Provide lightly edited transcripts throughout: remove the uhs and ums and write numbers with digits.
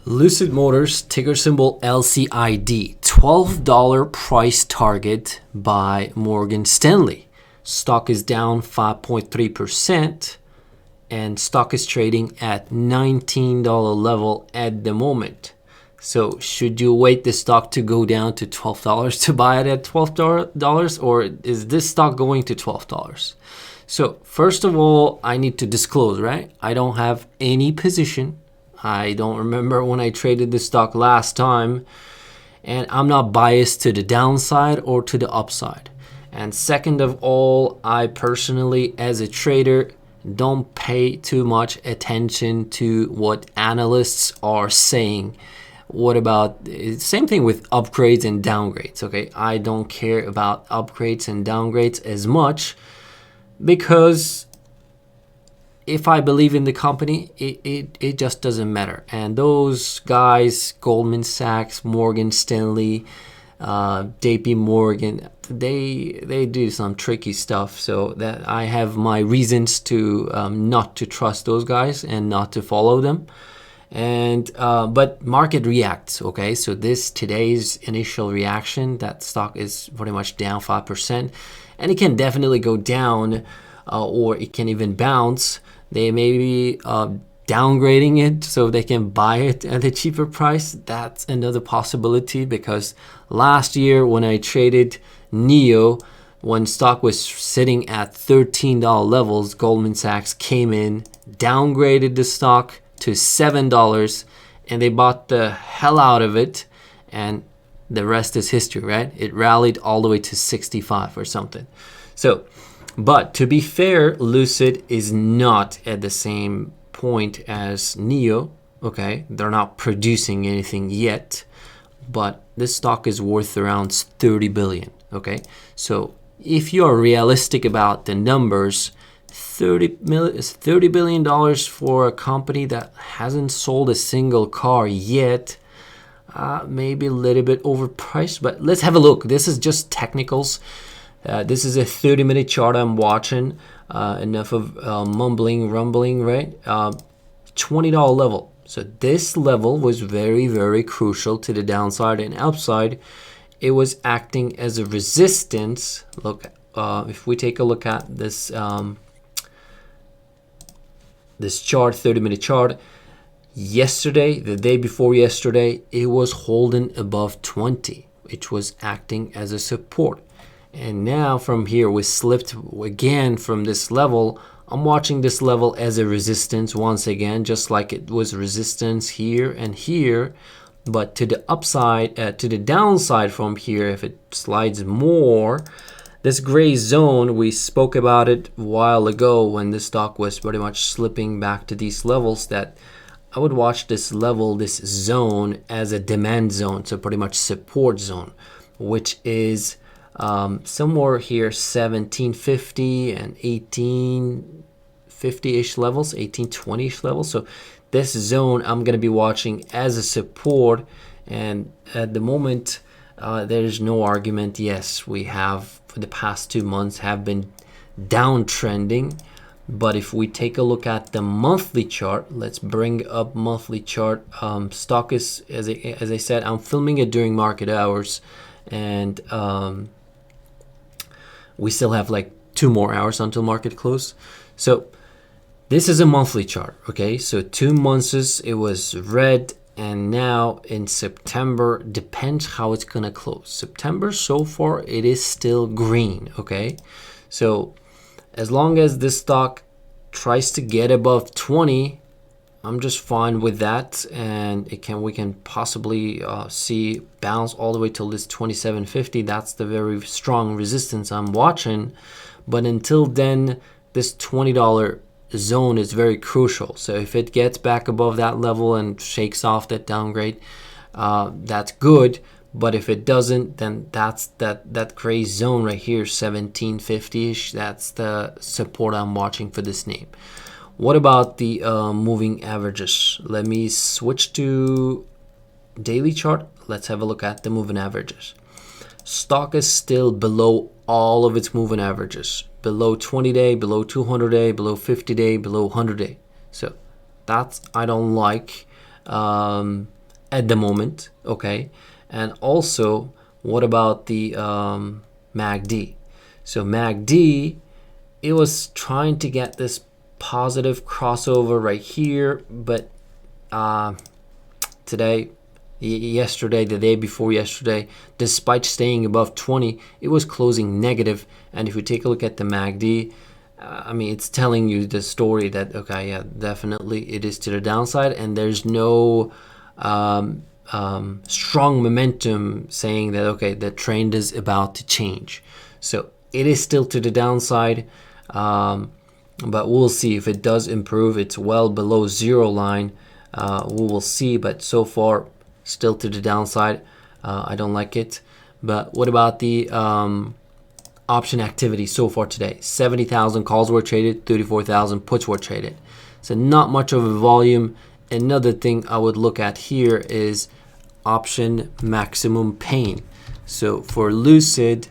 Lucid Motors, ticker symbol LCID, $12 price target by Morgan Stanley. Stock is down 5.3% and stock is trading at $19 level at the moment. So should you wait the stock to go down to $12 to buy it at $12, or is this stock going to $12? So first of all, I need to disclose, right? I don't have any position. I don't remember when I traded the stock last time, and I'm not biased to the downside or to the upside. And second of all, I personally, as a trader, don't pay too much attention to what analysts are saying. What about, same thing with upgrades and downgrades, okay? I don't care about upgrades and downgrades as much, because if I believe in the company, it just doesn't matter. And those guys, Goldman Sachs, Morgan Stanley, JP Morgan, they do some tricky stuff. So that I have my reasons to not to trust those guys and not to follow them. And but market reacts, okay? So today's initial reaction, that stock is pretty much down 5%, and it can definitely go down, or it can even bounce. They may be downgrading it so they can buy it at a cheaper price. That's another possibility, because last year when I traded NEO, when stock was sitting at $13 levels, Goldman Sachs came in, downgraded the stock to $7, and they bought the hell out of it, and the rest is history, right? It rallied all the way to 65 or something. So, but to be fair, Lucid is not at the same point as NEO, okay? They're not producing anything yet, but this stock is worth around 30 billion, okay? So if you're realistic about the numbers, $30 billion for a company that hasn't sold a single car yet, maybe a little bit overpriced, but let's have a look. This is just technicals. This is a 30-minute chart I'm watching. Enough of rumbling, right? $20 level. So this level was very, very crucial to the downside and upside. It was acting as a resistance. Look, if we take a look at this this chart, 30-minute chart, yesterday, the day before yesterday, it was holding above 20, which was acting as a support. And now from here, we slipped again from this level. I'm watching this level as a resistance once again, just like it was resistance here and here. But to the upside, to the downside from here, if it slides more, this gray zone, we spoke about it a while ago when the stock was pretty much slipping back to these levels, that I would watch this level, this zone, as a demand zone, so pretty much support zone, which is somewhere here 1750 and 1850-ish levels, 1820-ish levels. So this zone I'm going to be watching as a support, and at the moment there's no argument. Yes, we have for the past 2 months have been downtrending, but if we take a look at the monthly chart, let's bring up monthly chart. Stock is, as I said, I'm filming it during market hours, and we still have like 2 more hours until market close. So this is a monthly chart, okay? So 2 months it was red, and now in September, depends how it's gonna close. September so far it is still green, okay? So as long as this stock tries to get above 20, I'm just fine with that, and we can possibly see bounce all the way till this 2750. That's the very strong resistance I'm watching. But until then, this $20 zone is very crucial. So if it gets back above that level and shakes off that downgrade, that's good. But if it doesn't, then that's that gray zone right here, 1750-ish. That's the support I'm watching for this name. What about the moving averages? Let me switch to daily chart. Let's have a look at the moving averages. Stock is still below all of its moving averages. Below 20-day, below 200-day, below 50-day, below 100-day. So that's I don't like. at the moment, okay? And also, what about the MACD? So MACD, it was trying to get this positive crossover right here, but today, yesterday, the day before yesterday, despite staying above 20, it was closing negative. And if you take a look at the MACD, I mean, it's telling you the story that, okay, yeah, definitely it is to the downside, and there's no strong momentum saying that, okay, the trend is about to change. So it is still to the downside, but we'll see if it does improve. It's well below zero line. We will see, but so far, still to the downside. I don't like it. But what about the option activity so far today? 70,000 calls were traded, 34,000 puts were traded. So not much of a volume. Another thing I would look at here is option maximum pain. So for Lucid,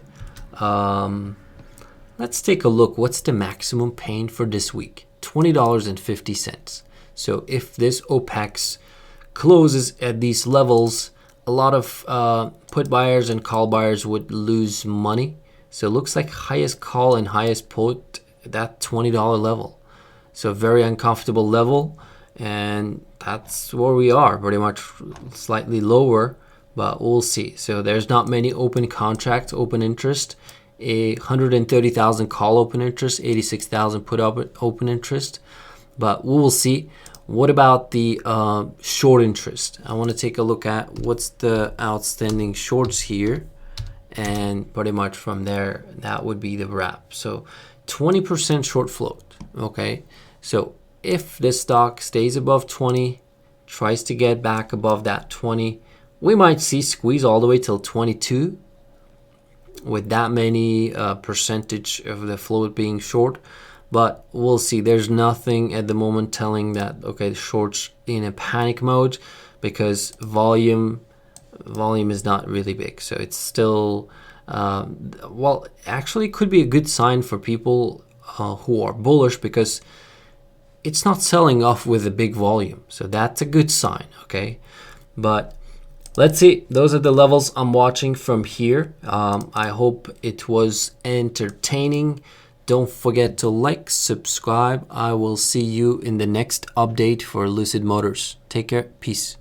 let's take a look. What's the maximum pain for this week? $20.50. So if this OPEX closes at these levels, a lot of put buyers and call buyers would lose money. So it looks like highest call and highest put, that $20 level. So very uncomfortable level, and that's where we are, pretty much slightly lower, but we'll see. So there's not many open contracts, open interest, 130,000 call open interest, 86,000 put open interest, but we will see. What about the short interest? I want to take a look at what's the outstanding shorts here, and pretty much from there, that would be the wrap. So 20% short float, okay? So if this stock stays above 20, tries to get back above that 20, we might see squeeze all the way till 22 with that many percentage of the float being short. But we'll see. There's nothing at the moment telling that, okay, the short's in a panic mode, because volume is not really big. So it's still, well, actually it could be a good sign for people who are bullish, because it's not selling off with a big volume. So that's a good sign, okay? But let's see. Those are the levels I'm watching from here. I hope it was entertaining. Don't forget to like, subscribe. I will see you in the next update for Lucid Motors. Take care. Peace.